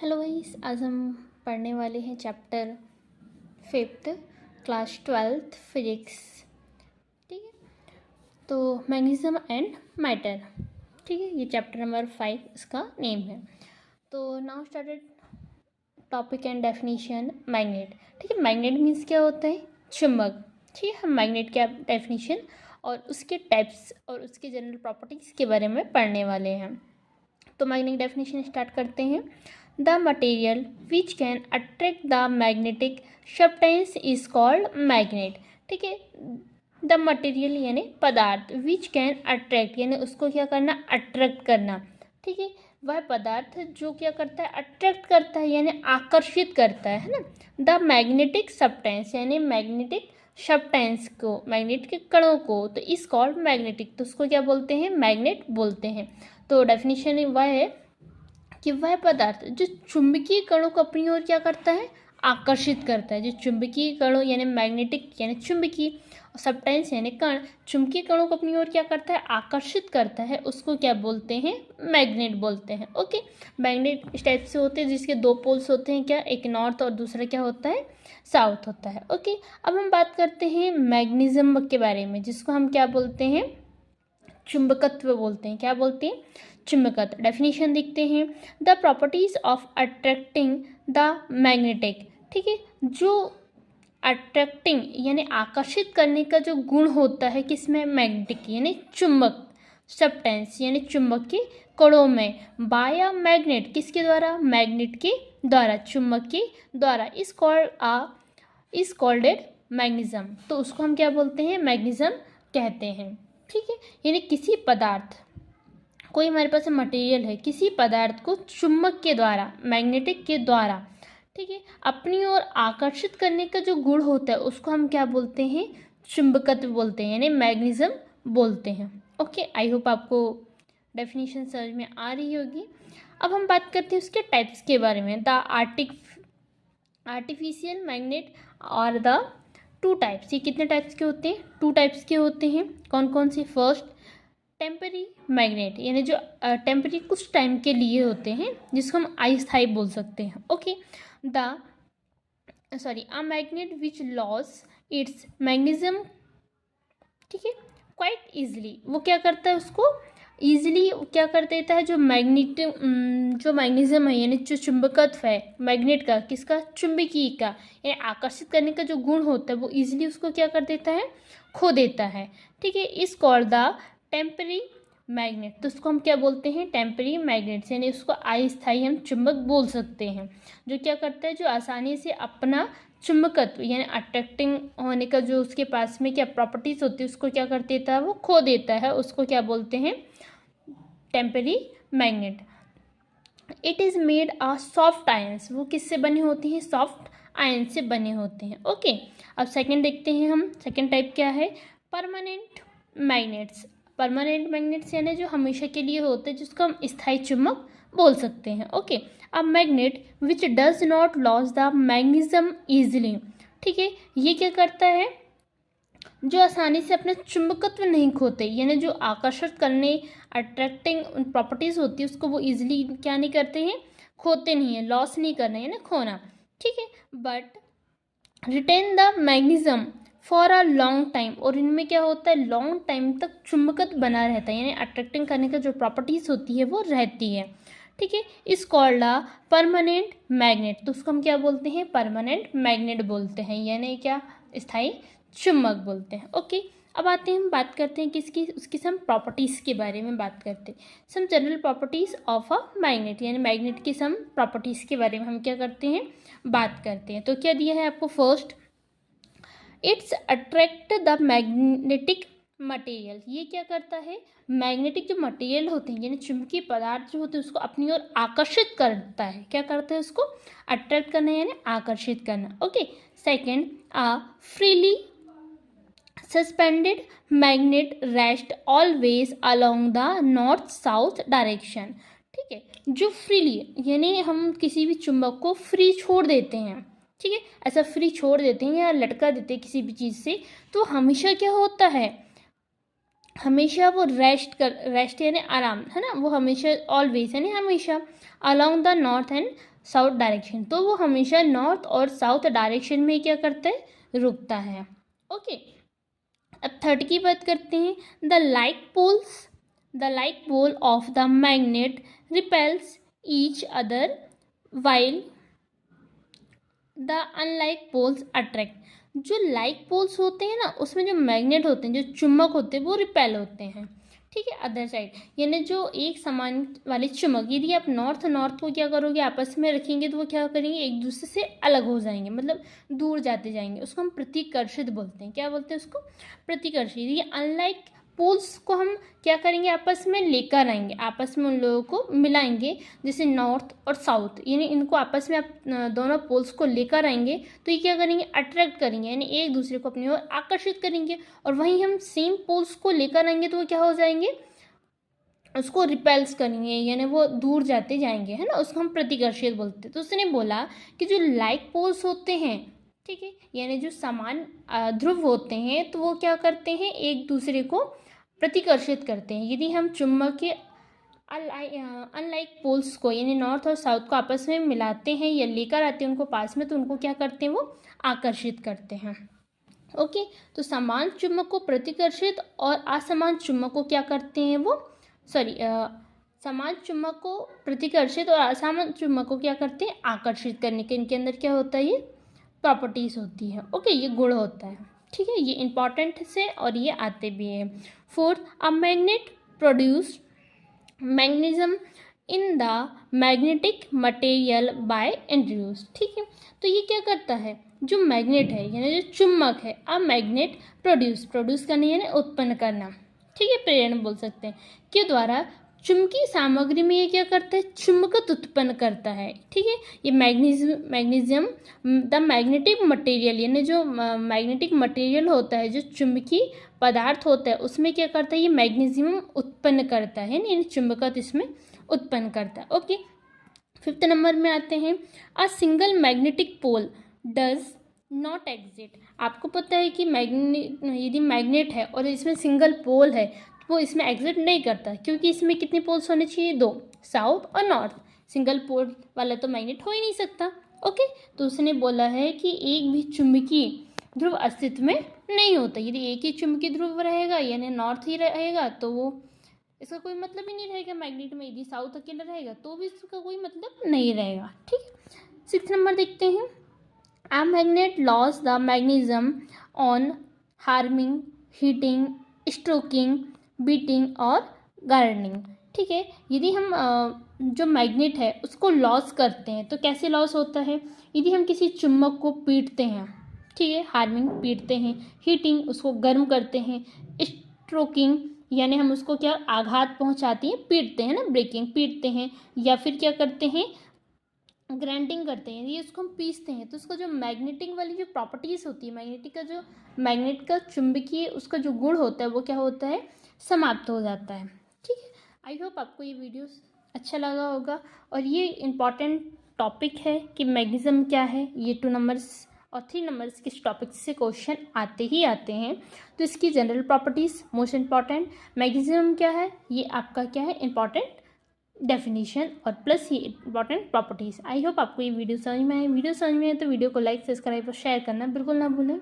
Hello guys, आज हम पढ़ने वाले हैं chapter 5th class 12th physics. ठीक है, तो मैग्नीशियम एंड मैटर। ठीक है, ये चैप्टर नंबर 5 इसका नेम है। तो now started topic and definition. Magnet. ठीक है, मैग्नेट मीन्स क्या होता है? चुंबक। ठीक है, हम मैग्नेट का डेफिनेशन और उसके टाइप्स और उसके जनरल प्रॉपर्टीज़ के बारे में पढ़ने वाले हैं। तो मैग्नेटिक डेफिनेशन स्टार्ट करते हैं। The material which can attract the magnetic substance is called magnet. ठीक है, द मटेरियल यानी पदार्थ, विच कैन अट्रैक्ट यानी उसको क्या करना, अट्रैक्ट करना। ठीक है, वह पदार्थ जो क्या करता है, अट्रैक्ट करता है यानी आकर्षित करता है ना। द मैग्नेटिक सब्सटेंस यानी मैग्नेटिक सब्सटेंस को, मैग्नेट के कणों को, तो इस कॉल्ड मैग्नेटिक, तो उसको क्या बोलते हैं, मैग्नेट बोलते हैं। तो डेफिनेशन वह है कि वह पदार्थ जो चुंबकीय कणों को अपनी ओर क्या करता है, आकर्षित करता है। जो चुंबकीय कणों यानी मैग्नेटिक यानी चुंबकीय, सब्सटेंस यानी कण चुंबकीय कणों को अपनी ओर क्या करता है, आकर्षित करता है, उसको क्या बोलते हैं, मैग्नेट बोलते हैं। ओके, मैग्नेट इस टाइप से होते हैं जिसके दो पोल्स होते हैं, क्या, एक नॉर्थ और दूसरा क्या होता है, साउथ होता है। ओके, अब हम बात करते हैं मैग्नीशियम के बारे में, जिसको हम क्या बोलते हैं, चुंबकत्व बोलते हैं। क्या बोलते हैं, चुंबकत्व। डेफिनेशन देखते हैं। The properties of attracting the magnetic. ठीक है, जो अट्रैक्टिंग यानी आकर्षित करने का जो गुण होता है किसमें, मैग्नेटिक यानी चुंबक सब्सटेंस यानी चुंबक के कणों में, बाय मैग्नेट किसके द्वारा, मैग्नेट के द्वारा, चुंबक के द्वारा, इस कॉल्डेड मैग्नीशियम। तो उसको हम क्या बोलते हैं, मैग्नीशियम कहते हैं। ठीक है, यानी किसी पदार्थ, कोई हमारे पास मटेरियल है, किसी पदार्थ को चुंबक के द्वारा, मैग्नेटिक के द्वारा, ठीक है, अपनी ओर आकर्षित करने का जो गुण होता है उसको हम क्या बोलते हैं, चुंबकत्व बोलते हैं यानी मैग्नीशियम बोलते हैं। ओके, आई होप आपको डेफिनेशन समझ में आ रही होगी। अब हम बात करते हैं उसके टाइप्स के बारे में। द आर्टिफिशियल मैग्नेट और द टू टाइप्स। ये कितने टाइप्स के होते हैं, टू टाइप्स के होते हैं। कौन कौन से, फर्स्ट टेम्पररी मैग्नेट यानी जो टेम्पररी कुछ टाइम के लिए होते हैं, जिसको हम अस्थायी बोल सकते हैं। Okay, a magnet which loss it's magnesium, ठीक है, क्वाइट इजली, वो क्या करता है, उसको ईजिली क्या कर देता है, जो मैग्नीशियम है यानी जो चुंबकत्व है मैग्नेट का, किसका, चुंबकीय का, यानी आकर्षित करने का जो गुण होता है वो ईजिली उसको क्या कर देता है, खो देता है। ठीक है, इस कॉल्ड द टेम्पररी मैग्नेट। तो उसको हम क्या बोलते हैं, टेम्पररी मैग्नेट्स, यानी उसको अस्थायी हम चुंबक बोल सकते हैं। जो क्या करता है, जो आसानी से अपना चुंबकत्व यानी अट्रैक्टिंग होने का जो उसके पास में क्या प्रॉपर्टीज होती है उसको क्या कर देता है, वो खो देता है, उसको क्या बोलते हैं, temporary magnet. It is made a soft ions, वो किससे बने होते हैं, सॉफ्ट आयन से बने होते हैं। ओके, अब सेकंड देखते हैं हम, सेकंड टाइप क्या है, परमानेंट मैग्नेट्स। परमानेंट मैग्नेट्स यानी जो हमेशा के लिए होते हैं, जिसको हम स्थायी चुंबक बोल सकते हैं। ओके, अब magnet which does not loss the magnesium easily. ठीक है, ये क्या करता है, जो आसानी से अपने चुंबकत्व नहीं खोते, यानी जो आकर्षित करने अट्रैक्टिंग प्रॉपर्टीज होती है उसको वो इजीली क्या नहीं करते हैं, खोते नहीं है, लॉस नहीं करना यानी खोना। ठीक है, but retain the magnesium for a long time, और इनमें क्या होता है, लॉन्ग टाइम तक चुंबकत्व बना रहता है, यानी अट्रैक्टिंग करने का जो प्रॉपर्टीज होती है वो रहती है। ठीक है, इस कॉल्ड अ परमानेंट मैग्नेट। तो उसको हम क्या बोलते हैं, परमानेंट मैग्नेट बोलते हैं, यानी क्या, स्थायी चुंबक बोलते हैं। ओके, अब आते हैं, हम बात करते हैं किसकी, उसकी सम प्रॉपर्टीज़ के बारे में बात करते हैं। Some general properties of a magnet, यानी मैग्नेट की सम प्रॉपर्टीज़ के बारे में हम क्या करते हैं, बात करते हैं। तो क्या दिया है आपको, first it's attract the magnetic material. ये क्या करता है, मैग्नेटिक जो मटेरियल होते हैं यानी चुंबकीय पदार्थ जो होते हैं उसको अपनी ओर आकर्षित करता है। क्या करता है, उसको अट्रैक्ट करना यानी आकर्षित करना। Okay, second, freely suspended magnet rest always along the north south direction. ठीक है, जो फ्रीली यानी हम किसी भी चुंबक को फ्री छोड़ देते हैं, ठीक है, ऐसा फ्री छोड़ देते हैं या लटका देते हैं किसी भी चीज़ से, तो हमेशा क्या होता है, हमेशा वो रेस्ट यानी आराम, है ना, वो हमेशा ऑलवेज यानी हमेशा along the north and south direction, तो वो हमेशा नॉर्थ और साउथ डायरेक्शन में क्या करता है, रुकता है। ओके, अब थर्ड की बात करते हैं। The like pole of the magnet repels each other while the unlike poles attract. जो लाइक पोल्स होते हैं ना, उसमें जो मैग्नेट होते हैं, जो चुम्बक होते हैं, वो रिपेल होते हैं, ठीक है, अदर साइड। यानी जो एक समान वाले चुम्बक, यदि आप नॉर्थ को क्या करोगे, आपस में रखेंगे, तो वो क्या करेंगे, एक दूसरे से अलग हो जाएंगे, मतलब दूर जाते जाएंगे। उसको हम प्रतिकर्षित बोलते हैं। क्या बोलते हैं उसको, प्रतिकर्षित। ये अनलाइक पोल्स को हम क्या करेंगे, आपस में लेकर आएंगे, आपस में उन लोगों को मिलाएंगे, जैसे नॉर्थ और साउथ, यानी इनको आपस में आप दोनों पोल्स को लेकर आएंगे, तो ये क्या करेंगे, अट्रैक्ट करेंगे, यानी एक दूसरे को अपनी ओर आकर्षित करेंगे। और वहीं हम सेम पोल्स को लेकर आएंगे तो वो क्या हो जाएंगे, उसको रिपेल्स करेंगे, यानी वो दूर जाते जाएंगे, है ना, उसको हम प्रतिकर्षित बोलते हैं। तो उसने बोला कि जो लाइक पोल्स होते हैं, ठीक है, यानी जो समान ध्रुव होते हैं, तो वो क्या करते हैं, एक दूसरे को प्रतिकर्षित करते हैं। यदि हम चुंबक के अनलाइक पोल्स को, यानी नॉर्थ और साउथ को आपस में मिलाते हैं या लेकर आते हैं उनको पास में, तो उनको क्या करते हैं, वो आकर्षित करते हैं। ओके, तो समान चुंबक को प्रतिकर्षित और असमान चुंबक को क्या करते हैं, वो समान चुंबक को प्रतिकर्षित और असमान चुंबक को क्या करते हैं, आकर्षित करने के। इनके अंदर क्या होता है, ये प्रॉपर्टीज होती है। ओके, ये गुण होता है, ठीक है, ये इंपॉर्टेंट से और ये आते भी हैं। Fourth, a magnet produce magnetism in the magnetic material by introduce, ठीक है। तो ये क्या करता है, जो मैग्नेट है, यानी जो चुम्बक है, अ मैग्नेट प्रोड्यूस करना यानी उत्पन्न करना, ठीक है, प्रेरण बोल सकते हैं, के द्वारा चुंबकीय सामग्री में ये क्या करता है, चुंबकत्व उत्पन्न करता है, ठीक है। ये मैग्नीशियम द मैग्नेटिक मटेरियल, यानी जो मैग्नेटिक मटेरियल होता है, जो चुंबकीय पदार्थ होता है, उसमें क्या करता है, ये मैग्नीशियम उत्पन्न करता है, यानी चुंबकत्व इसमें उत्पन्न करता है। ओके, फिफ्थ नंबर में आते हैं। A single magnetic pole does not exist. आपको पता है कि यदि मैग्नेट है और इसमें सिंगल पोल है, तो वो इसमें एग्जिट नहीं करता, क्योंकि इसमें कितने पोल्स होने चाहिए, 2, साउथ और नॉर्थ। सिंगल पोल वाला तो मैग्नेट हो ही नहीं सकता। ओके, तो उसने बोला है कि एक भी चुंबकीय ध्रुव अस्तित्व में नहीं होता। यदि एक ही चुंबकीय ध्रुव रहेगा, यानी नॉर्थ ही रहेगा, तो वो इसका कोई मतलब ही नहीं रहेगा मैग्नेट में। यदि साउथ अकेला रहेगा तो भी इसका कोई मतलब नहीं रहेगा, ठीक है। 6 नंबर देखते हैं। A magnet lost the magnesium on harming, heating, stroking, beating और gardening, ठीक है। यदि हम जो मैग्नेट है उसको लॉस करते हैं, तो कैसे लॉस होता है, यदि हम किसी चुम्बक को पीटते हैं, ठीक है, हार्मिंग पीटते हैं, हीटिंग उसको गर्म करते हैं, स्ट्रोकिंग यानी हम उसको क्या आघात पहुंचाते हैं, पीटते हैं ना, ब्रेकिंग पीटते हैं, या फिर क्या करते हैं, ग्राइंडिंग करते हैं, ये उसको हम पीसते हैं, तो उसका जो मैग्नेटिक वाली जो प्रॉपर्टीज़ होती है, मैग्नेटिक का जो मैग्नेट का चुंबकीय उसका जो गुण होता है, वो क्या होता है, समाप्त हो जाता है, ठीक है। आई होप आपको ये वीडियो अच्छा लगा होगा, और ये इम्पॉर्टेंट टॉपिक है कि मैग्नीशियम क्या है। ये 2 नंबर्स और 3 नंबर्स के टॉपिक से क्वेश्चन आते ही आते हैं। तो इसकी general properties most important, magnesium क्या है, ये आपका क्या है, इम्पॉर्टेंट डेफिनेशन, और प्लस ये इंपॉर्टेंट प्रॉपर्टीज़। आई होप आपको ये वीडियो समझ में आए। वीडियो समझ में आए तो वीडियो को लाइक, सब्सक्राइब और शेयर करना बिल्कुल ना भूलें।